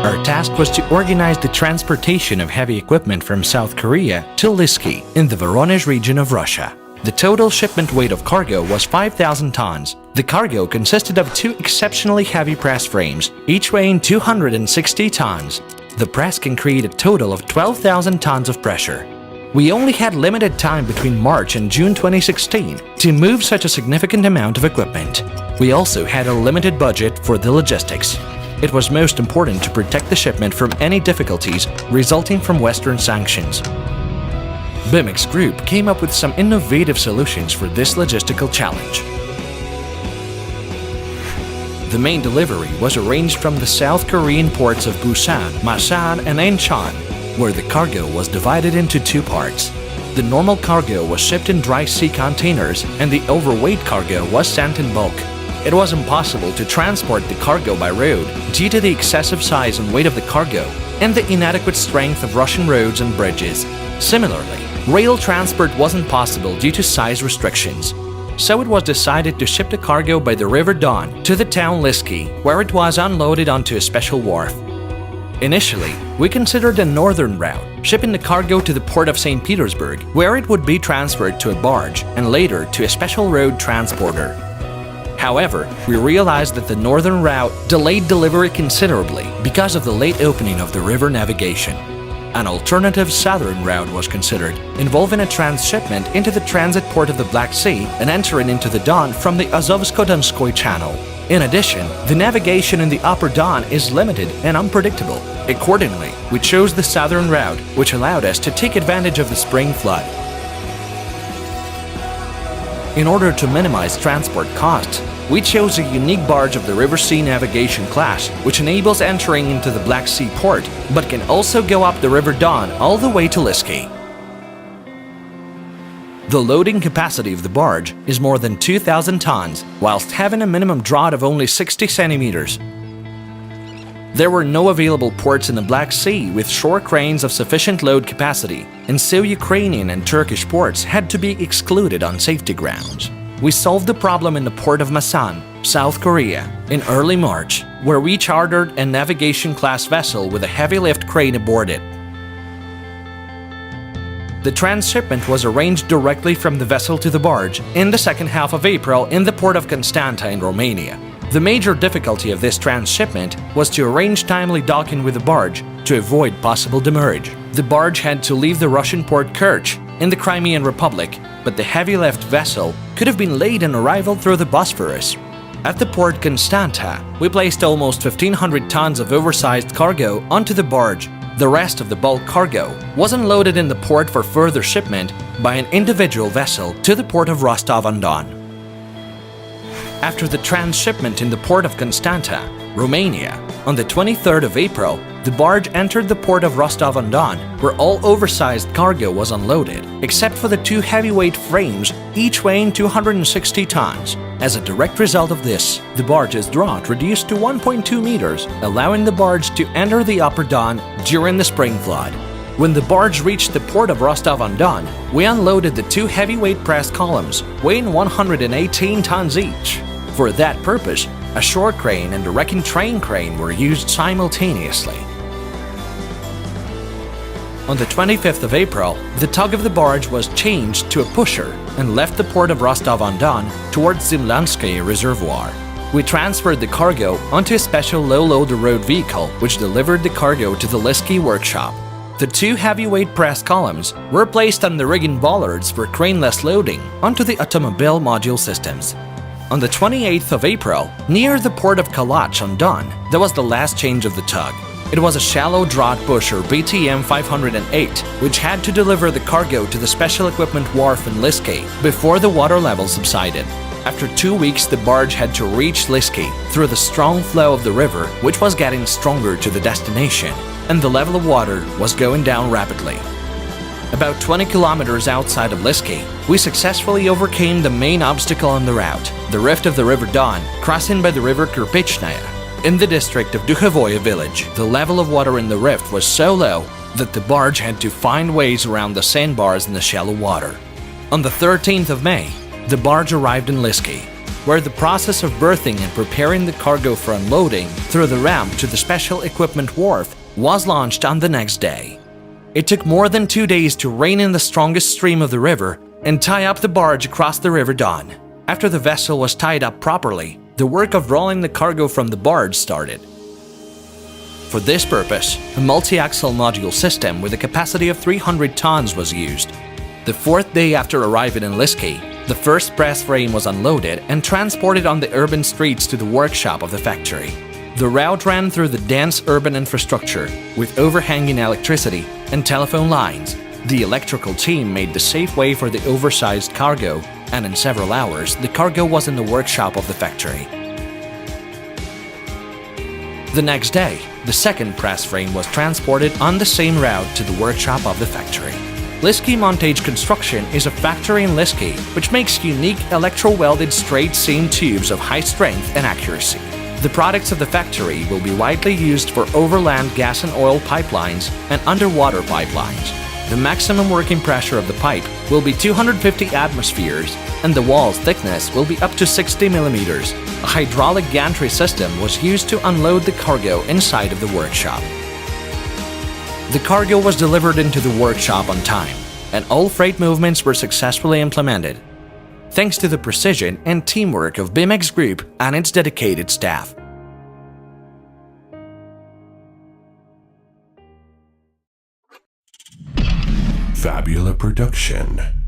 Our task was to organize the transportation of heavy equipment from South Korea to Lisky in the Voronezh region of Russia. The total shipment weight of cargo was 5,000 tons. The cargo consisted of 2 exceptionally heavy press frames, each weighing 260 tons. The press can create a total of 12,000 tons of pressure. We only had limited time between March and June 2016 to move such a significant amount of equipment. We also had a limited budget for the logistics. It was most important to protect the shipment from any difficulties resulting from Western sanctions. BIMEX Group came up with some innovative solutions for this logistical challenge. The main delivery was arranged from the South Korean ports of Busan, Masan, and Inchon, where the cargo was divided into 2 parts. The normal cargo was shipped in dry sea containers and the overweight cargo was sent in bulk. It was impossible to transport the cargo by road due to the excessive size and weight of the cargo and the inadequate strength of Russian roads and bridges. Similarly, rail transport wasn't possible due to size restrictions. So it was decided to ship the cargo by the River Don to the town Lisky, where it was unloaded onto a special wharf. Initially, we considered a northern route, shipping the cargo to the port of St. Petersburg, where it would be transferred to a barge and later to a special road transporter. However, we realized that the northern route delayed delivery considerably because of the late opening of the river navigation. An alternative southern route was considered, involving a transshipment into the transit port of the Black Sea and entering into the Don from the Azovsko-Donskoy Channel. In addition, the navigation in the upper Don is limited and unpredictable. Accordingly, we chose the southern route, which allowed us to take advantage of the spring flood. In order to minimize transport costs, we chose a unique barge of the River Sea Navigation class, which enables entering into the Black Sea port, but can also go up the River Don all the way to Lisky. The loading capacity of the barge is more than 2,000 tons, whilst having a minimum draught of only 60 centimeters. There were no available ports in the Black Sea with shore cranes of sufficient load capacity, and so Ukrainian and Turkish ports had to be excluded on safety grounds. We solved the problem in the port of Masan, South Korea, in early March, where we chartered a navigation-class vessel with a heavy lift crane aboard it. The transshipment was arranged directly from the vessel to the barge in the second half of April in the port of Constanta in Romania. The major difficulty of this transshipment was to arrange timely docking with the barge to avoid possible demurrage. The barge had to leave the Russian port Kerch in the Crimean Republic, but the heavy-lift vessel could have been late in arrival through the Bosphorus. At the port Constanta, we placed almost 1,500 tons of oversized cargo onto the barge. The rest of the bulk cargo was unloaded in the port for further shipment by an individual vessel to the port of Rostov-on-Don. After the transshipment in the port of Constanta, Romania, on the 23rd of April, the barge entered the port of Rostov-on-Don, where all oversized cargo was unloaded, except for the 2 heavyweight frames, each weighing 260 tons. As a direct result of this, the barge's draught reduced to 1.2 meters, allowing the barge to enter the upper Don during the spring flood. When the barge reached the port of Rostov-on-Don, we unloaded the 2 heavyweight press columns, weighing 118 tons each. For that purpose, a shore crane and a wrecking train crane were used simultaneously. On the 25th of April, the tug of the barge was changed to a pusher and left the port of Rostov-on-Don towards Zimlanskoye Reservoir. We transferred the cargo onto a special low-loader road vehicle which delivered the cargo to the Lisky workshop. The 2 heavyweight press columns were placed on the rigging bollards for craneless loading onto the automobile module systems. On the 28th of April, near the port of Kalach on Don, there was the last change of the tug. It was a shallow draught pusher BTM 508, which had to deliver the cargo to the special equipment wharf in Lisky before the water level subsided. After 2 weeks, the barge had to reach Lisky through the strong flow of the river, which was getting stronger to the destination, and the level of water was going down rapidly. About 20 kilometers outside of Lisky, we successfully overcame the main obstacle on the route, the rift of the River Don, crossing by the river Kirpichnaya. In the district of Dukhovoye village, the level of water in the rift was so low that the barge had to find ways around the sandbars in the shallow water. On the 13th of May, the barge arrived in Lisky, where the process of berthing and preparing the cargo for unloading through the ramp to the special equipment wharf was launched on the next day. It took more than 2 days to rein in the strongest stream of the river and tie up the barge across the River Don. After the vessel was tied up properly, the work of rolling the cargo from the barge started. For this purpose, a multi-axle module system with a capacity of 300 tons was used. The 4th day after arriving in Lisky, the first press frame was unloaded and transported on the urban streets to the workshop of the factory. The route ran through the dense urban infrastructure with overhanging electricity and telephone lines. The electrical team made the safe way for the oversized cargo, and in several hours, the cargo was in the workshop of the factory. The next day, the second press frame was transported on the same route to the workshop of the factory. Lisky Montage Construction is a factory in Lisky which makes unique electrowelded straight seam tubes of high strength and accuracy. The products of the factory will be widely used for overland gas and oil pipelines and underwater pipelines. The maximum working pressure of the pipe will be 250 atmospheres and the wall's thickness will be up to 60 millimeters. A hydraulic gantry system was used to unload the cargo inside of the workshop. The cargo was delivered into the workshop on time, and all freight movements were successfully implemented, thanks to the precision and teamwork of BIMEX Group and its dedicated staff. Fabula Production.